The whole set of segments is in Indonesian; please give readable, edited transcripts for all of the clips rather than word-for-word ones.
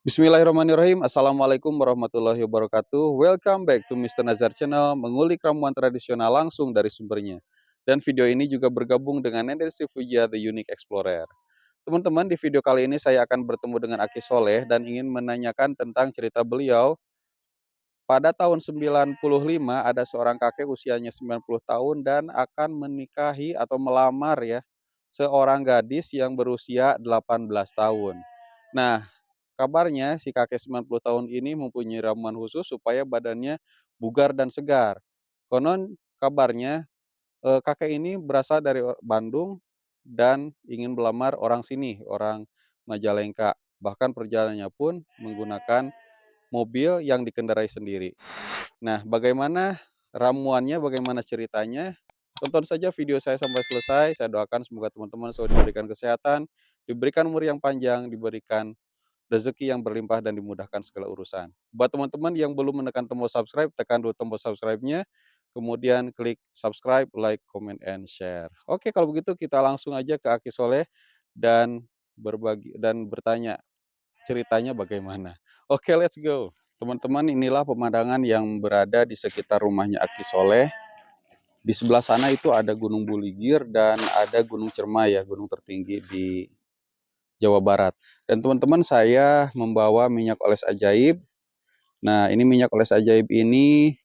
Bismillahirrahmanirrahim. Assalamualaikum warahmatullahi wabarakatuh. Welcome back to Mr. Nazar Channel, mengulik ramuan tradisional langsung dari sumbernya. Dan video ini juga bergabung dengan Nendes Rifugia The Unique Explorer. Teman-teman, di video kali ini saya akan bertemu dengan Aki Soleh dan ingin menanyakan tentang cerita beliau. Pada tahun 95 ada seorang kakek usianya 90 tahun dan akan menikahi atau melamar ya seorang gadis yang berusia 18 tahun. Nah, kabarnya si kakek 90 tahun ini mempunyai ramuan khusus supaya badannya bugar dan segar. Konon kabarnya kakek ini berasal dari Bandung dan ingin melamar orang sini, orang Majalengka. Bahkan perjalanannya pun menggunakan mobil yang dikendarai sendiri. Nah, bagaimana ramuannya, bagaimana ceritanya? Tonton saja video saya sampai selesai. Saya doakan semoga teman-teman selalu diberikan kesehatan, diberikan umur yang panjang, diberikan rezeki yang berlimpah dan dimudahkan segala urusan. Buat teman-teman yang belum menekan tombol subscribe, tekan dulu tombol subscribe-nya, kemudian klik subscribe, like, comment, and share. Oke, kalau begitu kita langsung aja ke Aki Soleh dan berbagi dan bertanya ceritanya bagaimana. Oke, let's go. Teman-teman, inilah pemandangan yang berada di sekitar rumahnya Aki Soleh. Di sebelah sana itu ada Gunung Buligir dan ada Gunung Cermai ya, gunung tertinggi di Jawa Barat. Dan teman-teman, saya membawa minyak oles ajaib. Nah, ini minyak oles ajaib ini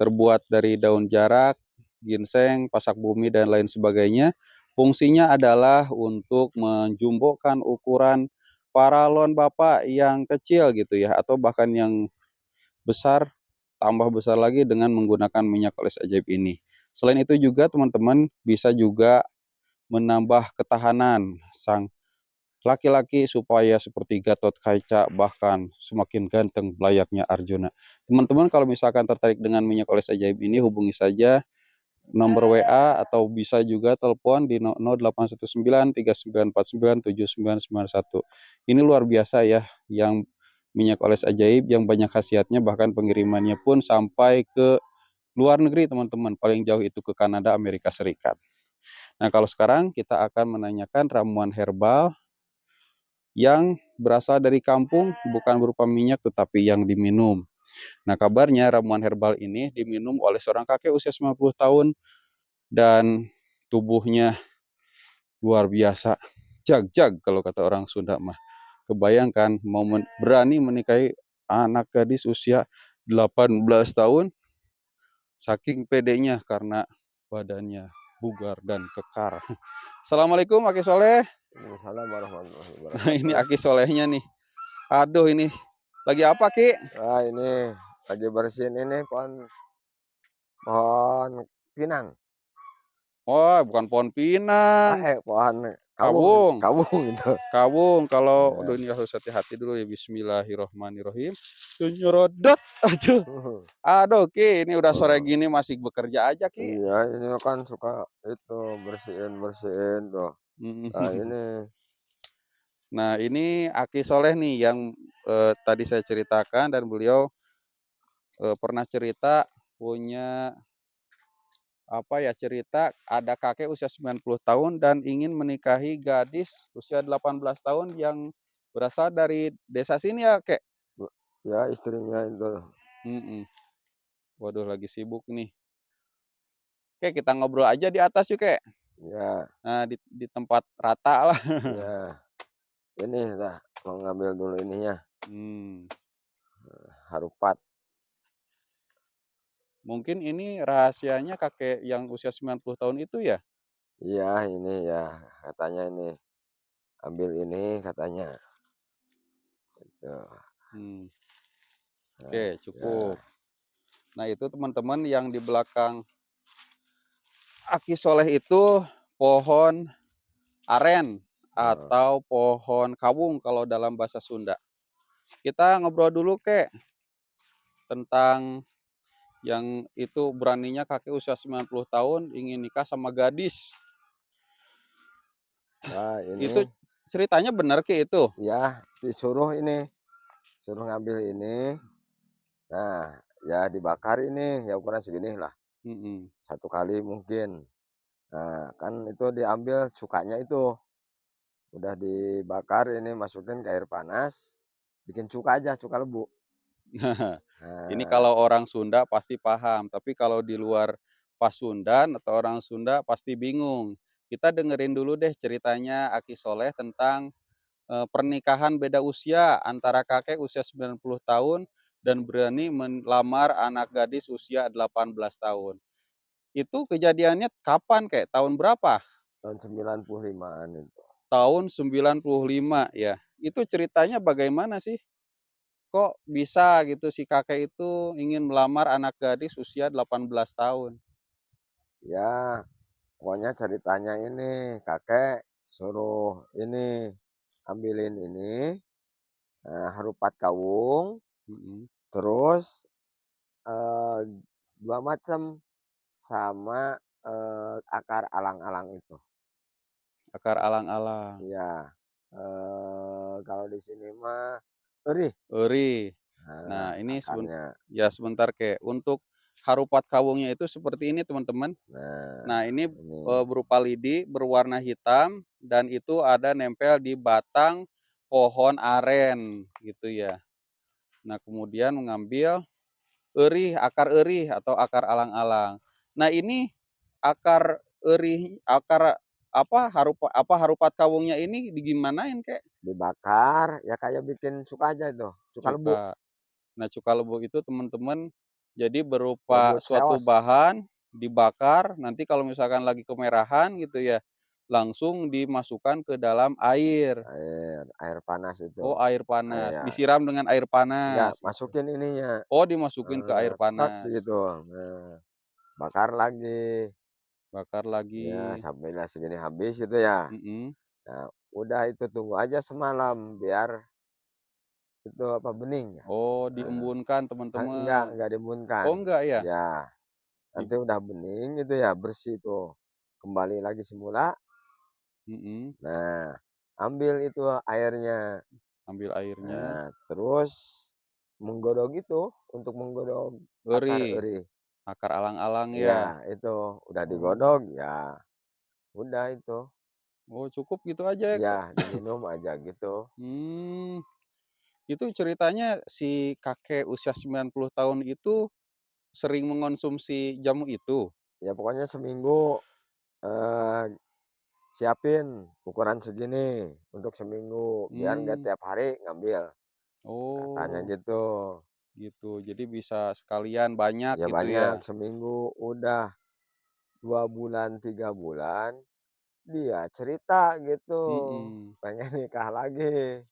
terbuat dari daun jarak, ginseng, pasak bumi, dan lain sebagainya. Fungsinya adalah untuk menjumbokan ukuran paralon Bapak yang kecil gitu ya, atau bahkan yang besar, tambah besar lagi dengan menggunakan minyak oles ajaib ini. Selain itu juga teman-teman bisa juga menambah ketahanan sang laki-laki supaya seperti Gatot Kaca, bahkan semakin ganteng layaknya Arjuna. Teman-teman kalau misalkan tertarik dengan minyak oles ajaib ini, hubungi saja nomor WA atau bisa juga telepon di 081939497991. Ini luar biasa ya, yang minyak oles ajaib yang banyak khasiatnya, bahkan pengirimannya pun sampai ke luar negeri teman-teman, paling jauh itu ke Kanada, Amerika Serikat. Nah, kalau sekarang kita akan menanyakan ramuan herbal yang berasal dari kampung, bukan berupa minyak tetapi yang diminum. Nah, kabarnya ramuan herbal ini diminum oleh seorang kakek usia 90 tahun dan tubuhnya luar biasa. Jag-jag kalau kata orang Sunda mah. Kebayangkan mau berani menikahi anak gadis usia 18 tahun, saking pedenya karena badannya bugar dan kekar. Assalamualaikum Aki Soleh. Waalaikumsalam warahmatullahi Nah, ini wabarakatuh. Aki Solehnya nih. Aduh, ini lagi apa Ki? Ini lagi bersihin ini pohon pohon pinang. Oh, bukan pohon pinang, Pohon kawung. kawung itu. Kawung. Kalau Ya. aduh, ini harus hati-hati dulu ya. Bismillahirrohmanirrohim. Nyerodot. Aduh. Aduh Ki, ini udah sore gini masih bekerja aja Ki. Iya, ini kan suka itu bersihin-bersihin tuh. Nah, Mhm. ini Nah, ini Aki Soleh nih yang tadi saya ceritakan, dan beliau pernah cerita punya apa ya, cerita ada kakek usia 90 tahun dan ingin menikahi gadis usia 18 tahun yang berasal dari desa sini ya, Kek? ya istrinya itu. Mhm. Waduh, lagi sibuk nih. Kek, kita ngobrol aja di atas yuk, Kek. Ya, Nah, di tempat rata lah. ya. Ini dah mau ngambil dulu ininya, Hmm. harupat. Mungkin ini rahasianya kakek yang usia 90 tahun itu ya? Iya, ini ya katanya ini ambil ini katanya. Tuh. Hmm. Nah, Oke, ya. cukup. Nah, itu teman-teman yang di belakang Aki Soleh itu pohon aren Oh, atau pohon kawung kalau dalam bahasa Sunda. Kita ngobrol dulu Kek tentang yang itu beraninya kakek usia 90 tahun ingin nikah sama gadis. nah Itu ini ceritanya benar Ki itu? ya disuruh ini, suruh ngambil ini. Nah, ya dibakar ini, ya ukuran segini lah, Mm-mm. satu kali mungkin. Nah, kan itu diambil cukanya itu, udah dibakar ini masukin ke air panas. bikin cuka aja, cuka lebu. Ini Nah, kalau orang Sunda pasti paham, tapi kalau di luar Pasundan atau orang Sunda pasti bingung. Kita dengerin dulu deh ceritanya Aki Soleh tentang, pernikahan beda usia antara kakek usia 90 tahun dan berani melamar anak gadis usia 18 tahun. Itu kejadiannya kapan, Kek? Tahun berapa? tahun 95-an itu. Tahun 95 ya. Itu ceritanya bagaimana sih? Kok bisa gitu si kakek itu ingin melamar anak gadis usia 18 tahun? Ya, pokoknya ceritanya ini, kakek suruh ini, ambilin ini, harupat kawung, Mhm, terus, eee, 2 macam, sama, akar alang-alang itu. akar alang-alang, Iya, kalau di sini mah perih, eri. nah Nah ini akarnya. ya sebentar, Kek, untuk harupat kawungnya itu seperti ini teman-teman. Nah, Nah ini, ini, berupa lidi berwarna hitam dan itu ada nempel di batang pohon aren gitu ya. Nah kemudian mengambil akar erih atau akar alang-alang. Nah ini akar harupat kawungnya ini digimanain, Kek? dibakar, ya kayak bikin cuka aja itu, cuka lebu, Cuka. Nah, cuka lebuk itu teman-teman jadi berupa lebut suatu seos, bahan dibakar, nanti kalau misalkan lagi kemerahan gitu ya, langsung dimasukkan ke dalam air. air panas itu. Oh, air panas, Ya, disiram dengan air enggak, panas gitu. masukin ininya, Oh, dimasukin ke air tek panas, gitu, nah, bakar lagi, bakar ya lagi. sampai lah segini habis gitu ya. Mhm. Nah, udah itu tunggu aja semalam biar itu apa, bening ya. Oh, Nah, diembunkan teman-teman. enggak diembunkan. Oh, enggak ya? Ya, Di nanti udah bening itu ya, bersih tuh, kembali lagi semula. mhm, Nah, ambil itu airnya. ambil airnya, Nah, terus menggodok itu, untuk menggodok akar eri, eri. akar alang-alang Ya ya? itu, udah Oh. digodok, ya udah itu. Oh, cukup gitu aja ya, Ya Kak? diminum aja gitu. Mmm. Itu ceritanya si kakek usia 90 tahun itu sering mengonsumsi jamu itu? Ya pokoknya seminggu, eee, siapin ukuran segini untuk seminggu, biar nggak Mmm, tiap hari ngambil, katanya oh, gitu. gitu. Jadi bisa sekalian banyak Ya gitu ya? banyak, seminggu udah 2 bulan, 3 bulan, dia cerita gitu, Mhm. pengen nikah lagi,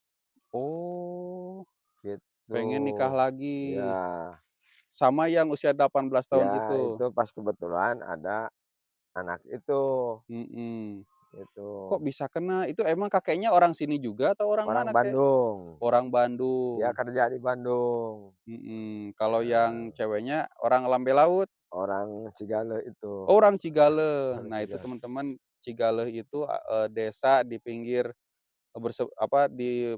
Oh, gitu. pengen nikah Ya, lagi. Sama yang usia 18 tahun ya itu? itu pas kebetulan ada anak itu, Mhm. itu. Kok bisa kena? Itu emang kakeknya orang sini juga atau orang Orang mana, Kek? Bandung, Orang dia Bandung. kerja di Bandung. Mhm. Kalau yang Nah, ceweknya orang Lambe Laut? orang Cigaleh itu, Oh, orang Cigaleh. orang Nah, itu Cigaleh. teman-teman, Cigaleh itu, desa di pinggir, di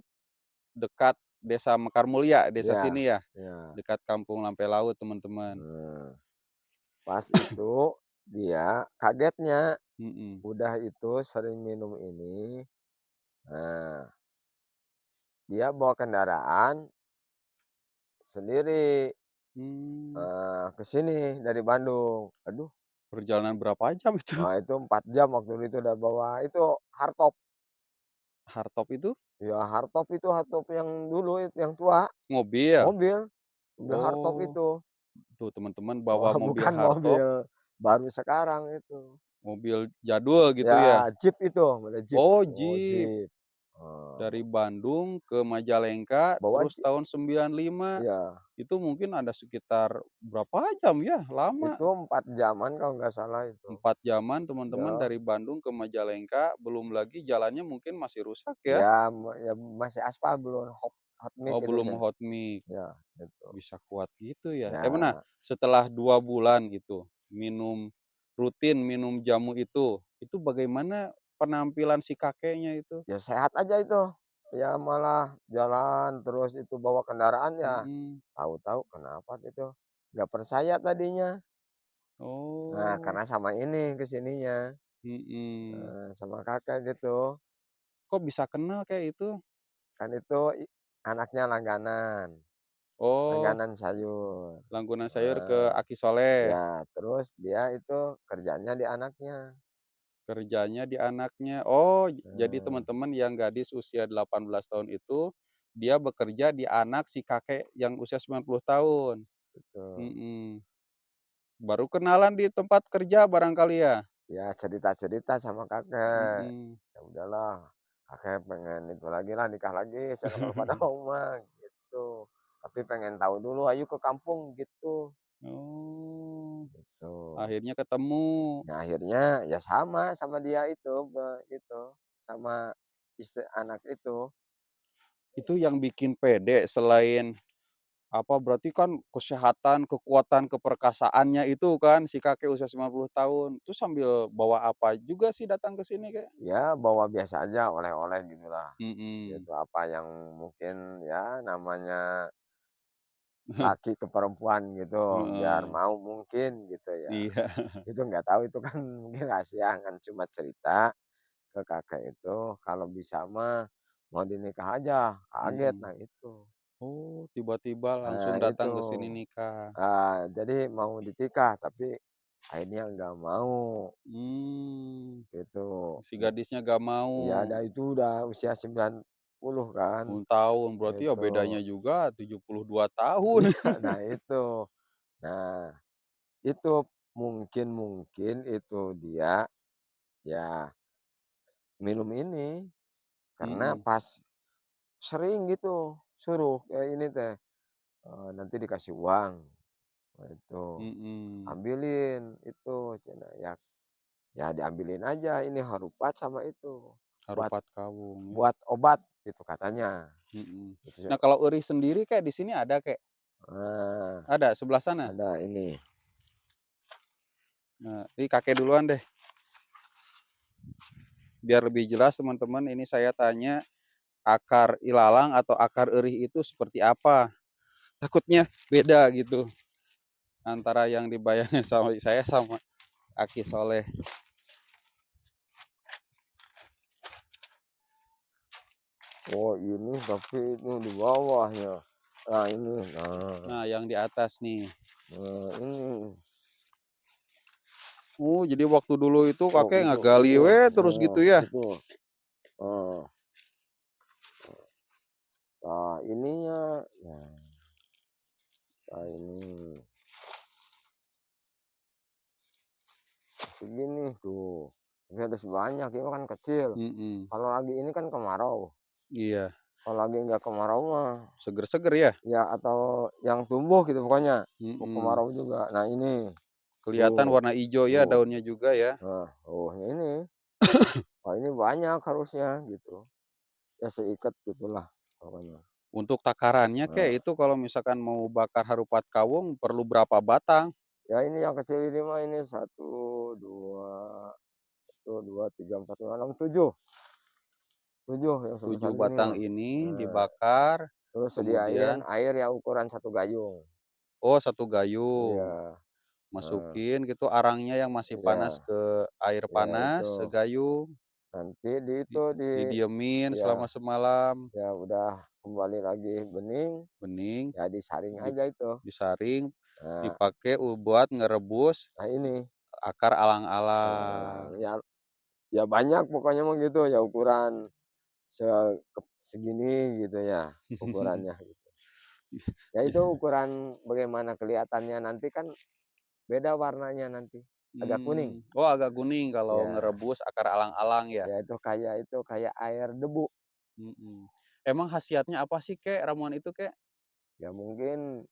dekat Desa Mekarmulia, desa Iya, sini ya? iya. Dekat Kampung Lampe Laut, teman-teman. Nah, pas itu dia kagetnya, Mhm. udah itu sering minum ini, nah dia bawa kendaraan sendiri, Mmm, ke sini dari Bandung. Aduh, perjalanan berapa jam itu? itu 4 jam waktu itu udah bawa itu hardtop. Hardtop itu Ya hardtop yang dulu yang tua, mobil? mobil, mobil hardtop Oh, itu. tuh teman-teman Oh, bawa mobil bukan hardtop, mobil baru sekarang itu. mobil jadul gitu ya? Ya jeep itu, model jeep. Oh, Oh jeep. jeep, Dari Bandung ke Majalengka, bawa terus tahun 95. iya, Itu mungkin ada sekitar berapa jam ya? Lama. itu 4 jaman kalau nggak salah itu. 4 jaman teman-teman Ya, dari Bandung ke Majalengka, belum lagi jalannya mungkin masih rusak ya? ya masih aspal belum hot mix Oh itu belum hot mix, ya, itu. bisa kuat gitu ya? Mana Ya, setelah 2 bulan gitu, rutin minum jamu itu bagaimana penampilan si kakeknya itu? ya sehat aja itu. Ya malah jalan terus itu bawa kendaraan ya, Mhm. tahu-tahu kenapa itu, nggak percaya tadinya. Nah, Oh, karena sama ini ke sininya, mhm. sama kakak gitu. Kok bisa kenal kayak itu? Kan itu anaknya langganan, Oh, langganan sayur. langganan sayur ke Heeh, Aki Soleh, ya terus dia itu kerjanya di anaknya. kerjanya di anaknya. Oh, jadi Eee, teman-teman yang gadis usia 18 tahun itu, dia bekerja di anak si kakek yang usia 90 tahun. betul. Mhm. Baru kenalan di tempat kerja barangkali ya? Ya cerita-cerita sama kakek, Mhm. ya udahlah kakek pengen itu lagi lah, nikah lagi, saya kalau pada mau mah, gitu. Tapi pengen tahu dulu, ayo ke kampung, gitu, Oh, gitu. akhirnya ketemu. Nah akhirnya ya sama dia itu, sama istri anak itu. Itu yang bikin pede selain apa, berarti kan kesehatan, kekuatan, keperkasaannya itu kan si kakek usia 90 tahun, itu sambil bawa apa juga sih datang ke sini, Kak? Ya bawa biasa aja, oleh-oleh gitulah, Mhm. gitu. Apa yang mungkin ya namanya laki ke perempuan gitu, biar Heeh, mau mungkin gitu ya. iya. Itu nggak tahu itu kan mungkin rahasia kan, cuma cerita ke kakek itu, kalau bisa mah mau dinikah aja, kaget, Mhm. nah itu. Oh, tiba-tiba langsung Nah datang itu, ke sini nikah. jadi mau ditikah tapi akhirnya nggak mau, Mmm, gitu. si gadisnya gak mau. Iya, itu udah usia 90 kan, Tahun, berarti ya itu. bedanya juga 72 tahun. Iya, nah itu. Nah, itu mungkin mungkin itu dia, ya minum ini, karena Mhm, pas sering gitu suruh, ini teh, nanti dikasih uang, itu, mhm. "Ambilin itu," cenah, ya diambilin aja ini harupat sama itu, buat Harupat Kawung ya, buat obat gitu katanya, mhm. gitu. Nah kalau Euris sendiri Kak, di sini ada Kak? Nah, Ada sebelah sana? ada ini, Nah, ini kakek duluan deh, biar lebih jelas teman-teman ini saya tanya akar ilalang atau akar eurih itu seperti apa? Takutnya beda gitu antara yang dibayangin sama saya sama Aki Soleh. oh ini tapi itu di bawahnya, nah ini, Nah yang di atas nih. ini, Oh jadi waktu dulu itu oh kakek itu ngegali iya, we terus gitu ya? itu, heeh, ininya, nah ini, segini tuh, ini ada sebanyak, ini kan kecil, Mhm, kalau lagi ini kan kemarau, iya, kalau lagi nggak kemarau mah, seger-seger ya? ya atau yang tumbuh gitu pokoknya, Mhm, kemarau juga. Nah ini, kelihatan tuh warna ijo ya tuh, daunnya juga ya? nah, oh ini, wah ini banyak harusnya gitu, ya seikat gitulah pokoknya. Untuk takarannya Kek, Nah, itu kalau misalkan mau bakar harupat kawung perlu berapa batang? ya ini yang kecil ini mah ini satu, 2, 3, 4, 5, 6, 7, 7 yang 7 sebesar gini batang mah. ini Nah, dibakar, terus sediain kemudian air ya ukuran 1 gayung. oh 1 Iya, gayung, heeh, masukin gitu arangnya yang masih panas iya, ke air iya itu. panas segayung, Nanti di itu didiemin ya, selama semalam, ya udah kembali lagi bening, bening, ya disaring di aja itu. disaring, Nah, dipakai buat ngerebus nah ini akar alang-alang, alang-alang. ya banyak pokoknya mah gitu, ya ukuran se segini gitu ya ukurannya. Ya itu ukuran bagaimana kelihatannya nanti kan beda warnanya nanti, agak kuning. Oh agak kuning kalau Ya, ngerebus akar alang-alang ya? ya itu kayak air debu. Mhm. Emang khasiatnya apa sih, Kek, ramuan itu, Kek? Ya mungkin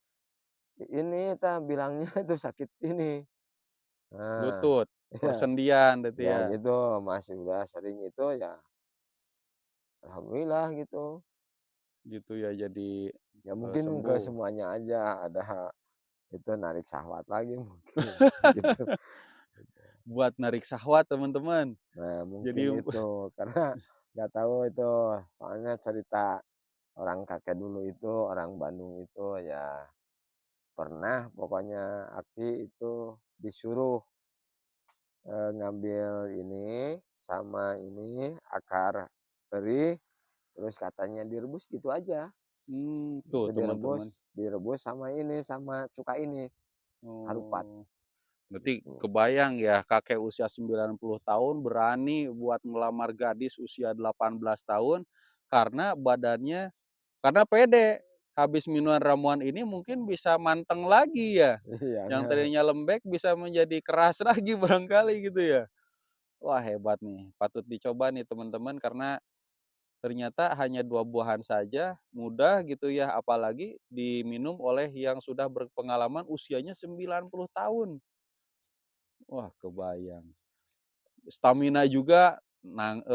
ini bilangnya itu sakit ini. Nah, Lutut, ya, persendian berarti ya ya? gitu masih udah sering itu ya alhamdulillah gitu. Gitu ya jadi, Ya mungkin ke sembuh. semuanya aja ada itu narik syahwat lagi mungkin gitu. Buat narik syahwat teman-teman. Nah mungkin Jadi itu karena nggak tahu itu soalnya cerita orang kakek dulu itu, orang Bandung itu ya pernah pokoknya Aki itu disuruh, ngambil ini sama ini akar teri, terus katanya direbus gitu aja. Tuh Itu teman-teman. direbus sama ini, sama cuka ini, harupat, Oh, berarti gitu. kebayang ya kakek usia 90 tahun berani buat melamar gadis usia 18 tahun karena badannya karena pede. Habis minuman ramuan ini mungkin bisa manteng lagi ya. Iya, Yang nah, tadinya lembek bisa menjadi keras lagi barangkali gitu ya. Wah hebat nih, patut dicoba nih teman-teman karena ternyata hanya dua buahan saja, mudah gitu ya, apalagi diminum oleh yang sudah berpengalaman usianya 90 tahun. Wah, kebayang. Stamina juga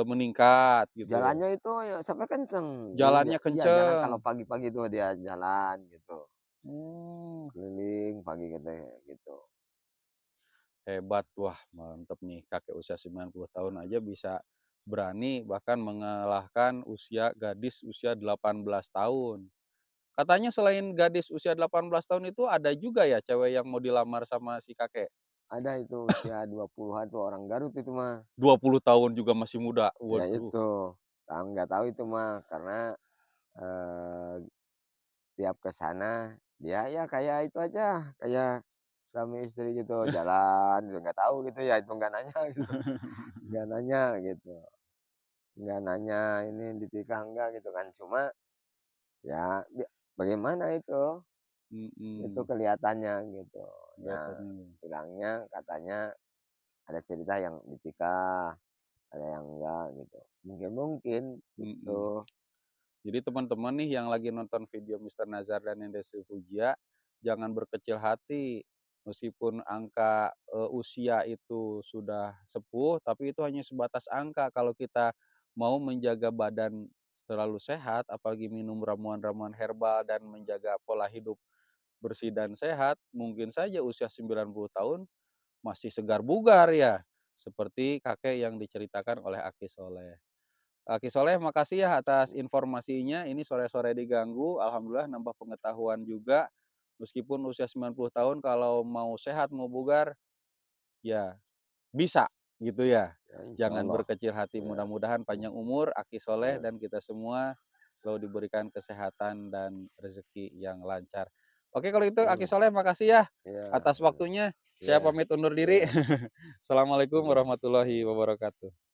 meningkat gitu ya. jalannya itu ya sampai kenceng. Jadi Jalannya iya jalan kenceng. kalau pagi-pagi tuh dia jalan gitu, Oh, keliling pagi gitu. hebat. Wah, mantep nih. Kakek usia 90 tahun aja bisa berani bahkan mengalahkan gadis usia 18 tahun. Katanya selain gadis usia 18 tahun itu ada juga ya cewek yang mau dilamar sama si kakek? Ada itu usia 20-an tuh orang Garut itu mah. 20 tahun juga masih muda. Ya Waduh. itu, nggak tahu itu mah karena, eee, tiap ke sana dia ya kayak itu aja, kayak suami istri gitu jalan gitu, nggak tahu gitu ya, itu nggak nanya gitu, nggak nanya gitu, nggak nanya ini ditikah enggak gitu kan, cuma ya bagaimana itu Mhm, kelihatannya gitu. Ya kelihatannya. bilangnya katanya ada cerita yang ditikah, ada yang enggak gitu, mungkin mungkin Mhm. gitu. Jadi teman-teman nih yang lagi nonton video Mister Nazar dan Yendesi Fujiya, jangan berkecil hati. Meskipun angka, usia itu sudah sepuh, tapi itu hanya sebatas angka. Kalau kita mau menjaga badan selalu sehat, apalagi minum ramuan-ramuan herbal dan menjaga pola hidup bersih dan sehat, mungkin saja usia 90 tahun masih segar bugar ya, seperti kakek yang diceritakan oleh Aki Soleh. Aki Soleh, makasih ya atas informasinya. Ini sore-sore diganggu, alhamdulillah nambah pengetahuan juga. Meskipun usia 90 tahun kalau mau sehat, mau bugar, ya bisa gitu ya. Ya Jangan insyaallah, berkecil hati, ya, mudah-mudahan panjang mhm, umur Aki Soleh ya, dan kita semua selalu diberikan kesehatan dan rezeki yang lancar. Oke kalau itu Aki mhm, Soleh makasih ya iya atas iya waktunya. Saya iya pamit undur iya diri. Assalamualaikum iya. warahmatullahi wabarakatuh.